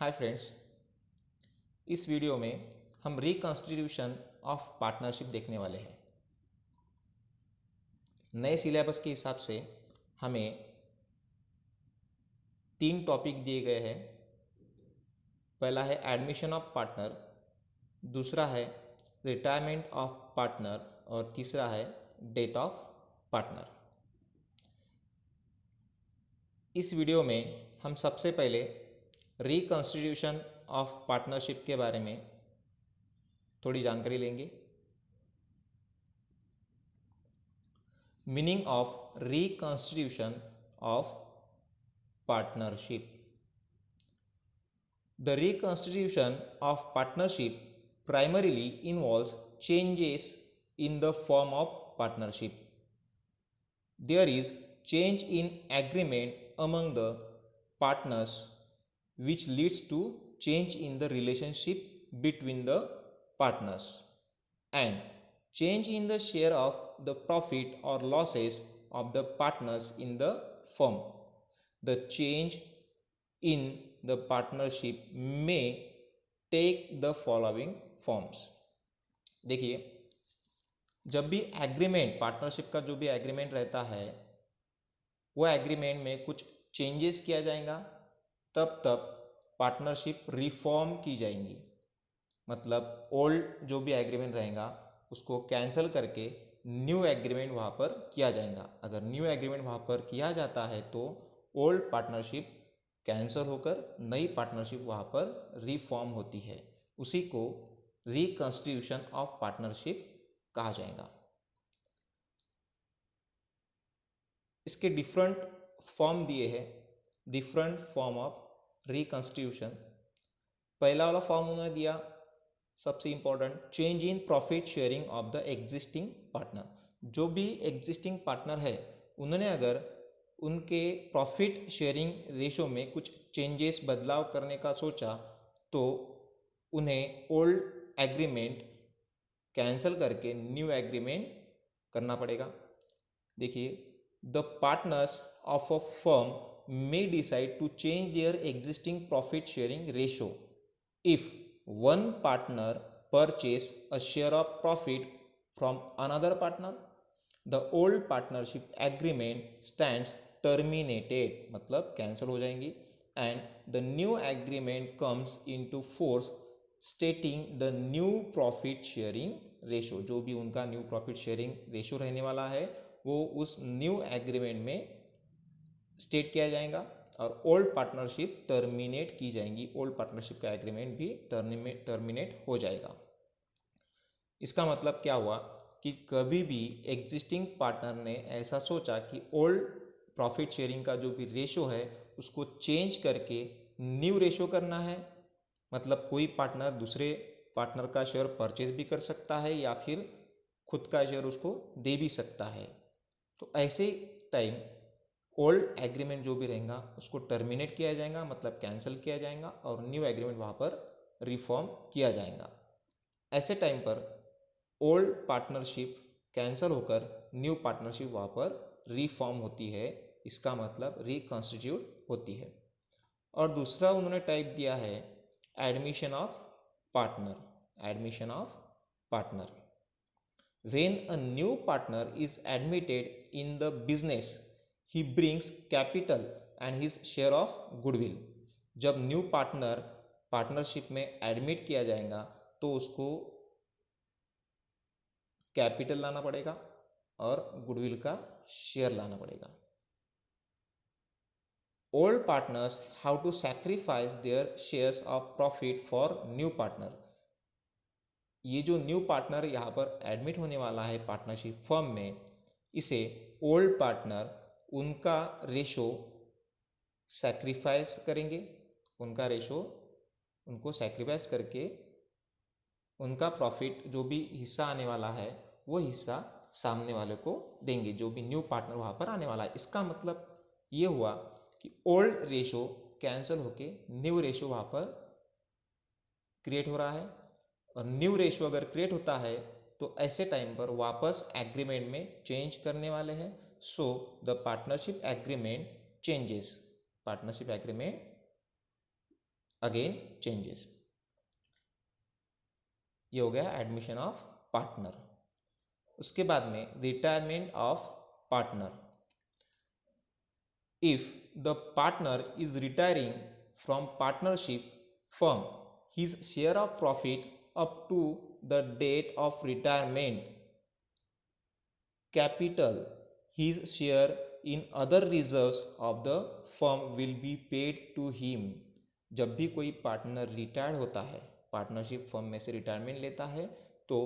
Hi friends, इस video में हम रिकॉन्स्टिट्यूशन ऑफ पार्टनरशिप देखने वाले हैं। नए सिलेबस के हिसाब से हमें 3 टॉपिक दिए गए हैं। पहला है एडमिशन ऑफ पार्टनर, दूसरा है रिटायरमेंट ऑफ पार्टनर और तीसरा है डेथ ऑफ पार्टनर। इस वीडियो में हम सबसे पहले रिकॉन्स्टिट्यूशन ऑफ पार्टनरशिप के बारे में थोड़ी जानकारी लेंगे। Meaning of reconstitution of partnership. The reconstitution of partnership primarily involves changes in the form of partnership. There is change in agreement among the partners which leads to change in the relationship between the partners and change in the share of the profit or losses of the partners in the firm. The change in the partnership may take the following forms. देखिए, जब भी agreement partnership का जो भी agreement रहता है वो agreement में कुछ चेंजेस किया जाएगा, तब पार्टनरशिप रिफॉर्म की जाएंगी। मतलब ओल्ड जो भी एग्रीमेंट रहेगा उसको कैंसिल करके न्यू एग्रीमेंट वहाँ पर किया जाएगा। अगर न्यू एग्रीमेंट वहाँ पर किया जाता है तो ओल्ड पार्टनरशिप कैंसिल होकर नई पार्टनरशिप वहाँ पर रिफॉर्म होती है। उसी को रिकॉन्स्टिट्यूशन ऑफ पार्टनरशिप कहा जाएगा। इसके डिफरेंट फॉर्म दिए हैं, डिफरेंट फॉर्म ऑफ रिकॉन्स्टिट्यूशन। पहला वाला फॉर्म उन्होंने दिया, सबसे important, change in profit sharing of the existing partner. जो भी एग्जिस्टिंग पार्टनर है उन्होंने अगर उनके प्रॉफिट शेयरिंग रेशो में कुछ चेंजेस बदलाव करने का सोचा तो उन्हें ओल्ड एग्रीमेंट कैंसिल करके न्यू एग्रीमेंट करना पड़ेगा। देखिए, the partners of a firm may decide to change their existing profit sharing ratio if one partner purchase a share of profit from another partner. The old partnership agreement stands terminated, मतलब cancel हो जाएंगी, and the new agreement comes into force stating the new profit sharing ratio. जो भी उनका new profit sharing ratio रहने वाला है वो उस न्यू एग्रीमेंट में स्टेट किया जाएगा और ओल्ड पार्टनरशिप टर्मिनेट की जाएंगी। ओल्ड पार्टनरशिप का एग्रीमेंट भी टर्मिनेट हो जाएगा। इसका मतलब क्या हुआ कि कभी भी एग्जिस्टिंग पार्टनर ने ऐसा सोचा कि ओल्ड प्रॉफिट शेयरिंग का जो भी रेशो है उसको चेंज करके न्यू रेशो करना है, मतलब कोई पार्टनर दूसरे पार्टनर का शेयर परचेज भी कर सकता है या फिर खुद का शेयर उसको दे भी सकता है। तो ऐसे टाइम ओल्ड एग्रीमेंट जो भी रहेगा उसको टर्मिनेट किया जाएगा, मतलब कैंसिल किया जाएगा और न्यू एग्रीमेंट वहाँ पर रिफॉर्म किया जाएगा। ऐसे टाइम पर ओल्ड पार्टनरशिप कैंसिल होकर न्यू पार्टनरशिप वहाँ पर रिफॉर्म होती है, इसका मतलब रिकॉन्स्टिट्यूट होती है। और दूसरा उन्होंने टाइप दिया है admission of partner. Admission of partner, when a new partner is admitted in the business he brings capital and his share of goodwill. जब न्यू पार्टनर पार्टनरशिप में एडमिट किया जाएगा तो उसको कैपिटल लाना पड़ेगा और गुडविल का शेयर लाना पड़ेगा। Old partners how to sacrifice their shares of profit for new partner. ये जो न्यू पार्टनर यहाँ पर एडमिट होने वाला है पार्टनरशिप फर्म में, इसे ओल्ड पार्टनर उनका रेशो सैक्रिफाइस करेंगे। उनका रेशो उनको सैक्रिफाइस करके उनका प्रॉफिट जो भी हिस्सा आने वाला है वो हिस्सा सामने वाले को देंगे, जो भी न्यू पार्टनर वहाँ पर आने वाला है। इसका मतलब ये हुआ कि ओल्ड रेशो कैंसिल होके न्यू रेशो वहाँ पर क्रिएट हो रहा है और न्यू रेशो अगर क्रिएट होता है तो ऐसे टाइम पर वापस एग्रीमेंट में चेंज करने वाले हैं। So the partnership agreement changes, partnership agreement again changes. ये हो गया एडमिशन ऑफ पार्टनर। उसके बाद में retirement of partner. If the partner is retiring from partnership firm, his share of profit up to the date of retirement, capital, his share in other reserves of the firm will be paid to him. जब भी कोई partner retired होता है, partnership firm में से retirement लेता है, तो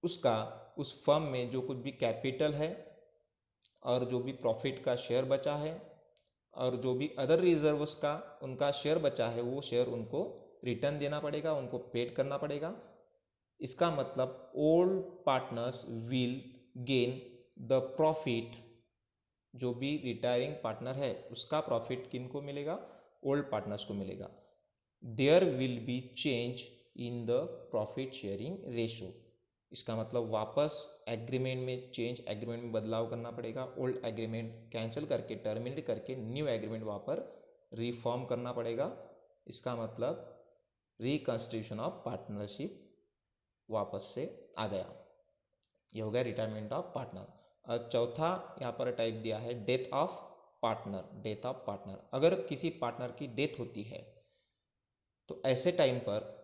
उसका उस फर्म में जो कुछ भी कैपिटल है और जो भी प्रॉफिट का शेयर बचा है और जो भी अदर रिजर्व्स का उनका शेयर बचा है, वो शेयर उनको रिटर्न देना पड़ेगा, उनको पेड करना पड़ेगा। इसका मतलब old partners will gain the profit. जो भी रिटायरिंग पार्टनर है उसका प्रॉफिट किनको मिलेगा? ओल्ड पार्टनर्स को मिलेगा। There will be change in the profit sharing ratio. इसका मतलब वापस एग्रीमेंट में चेंज, एग्रीमेंट में बदलाव करना पड़ेगा। ओल्ड एग्रीमेंट कैंसिल करके, टर्मिनेट करके न्यू एग्रीमेंट वापस रिफॉर्म करना पड़ेगा। इसका मतलब रिकंस्टिट्यूशन ऑफ पार्टनरशिप वापस से आ गया। ये हो गया रिटायरमेंट ऑफ पार्टनर। और चौथा यहाँ पर टाइप दिया है death of partner. Death of partner, अगर किसी पार्टनर की डेथ होती है तो ऐसे टाइम पर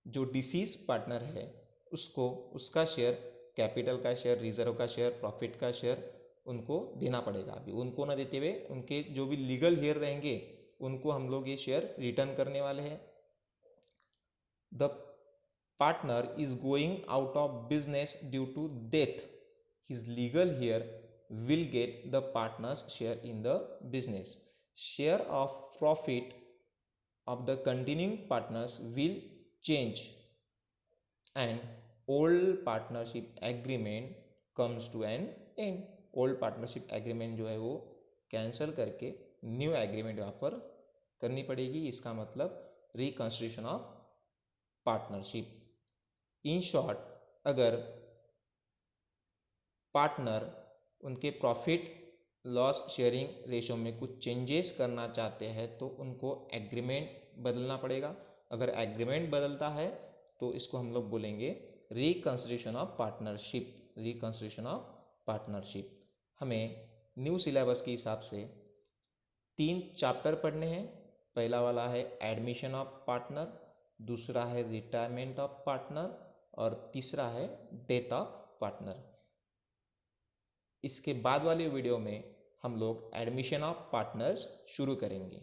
जो डिसीज पार्टनर है उसको उसका शेयर, कैपिटल का शेयर, रिजर्व का शेयर, प्रॉफिट का शेयर उनको देना पड़ेगा। अभी उनको ना देते हुए उनके जो भी लीगल हेयर रहेंगे उनको हम लोग ये शेयर रिटर्न करने वाले हैं। The partner is going out of business due to death, his legal heir will get the partner's share in the business. Share of profit of the continuing partners will change and old partnership agreement comes to an end. old partnership agreement जो है वो cancel करके new agreement यहाँ पर करनी पड़ेगी। इसका मतलब reconstruction of partnership. In short, अगर पार्टनर उनके प्रॉफिट लॉस शेयरिंग रेशो में कुछ चेंजेस करना चाहते हैं तो उनको एग्रीमेंट बदलना पड़ेगा। अगर एग्रीमेंट बदलता है तो इसको हम लोग बोलेंगे reconstruction of partnership. Reconstruction of partnership. हमें न्यू सिलेबस के हिसाब से 3 चैप्टर पढ़ने हैं। पहला वाला है एडमिशन ऑफ पार्टनर, दूसरा है रिटायरमेंट ऑफ पार्टनर और तीसरा है डेथ ऑफ पार्टनर। इसके बाद वाले वीडियो में हम लोग एडमिशन ऑफ पार्टनर्स शुरू करेंगे।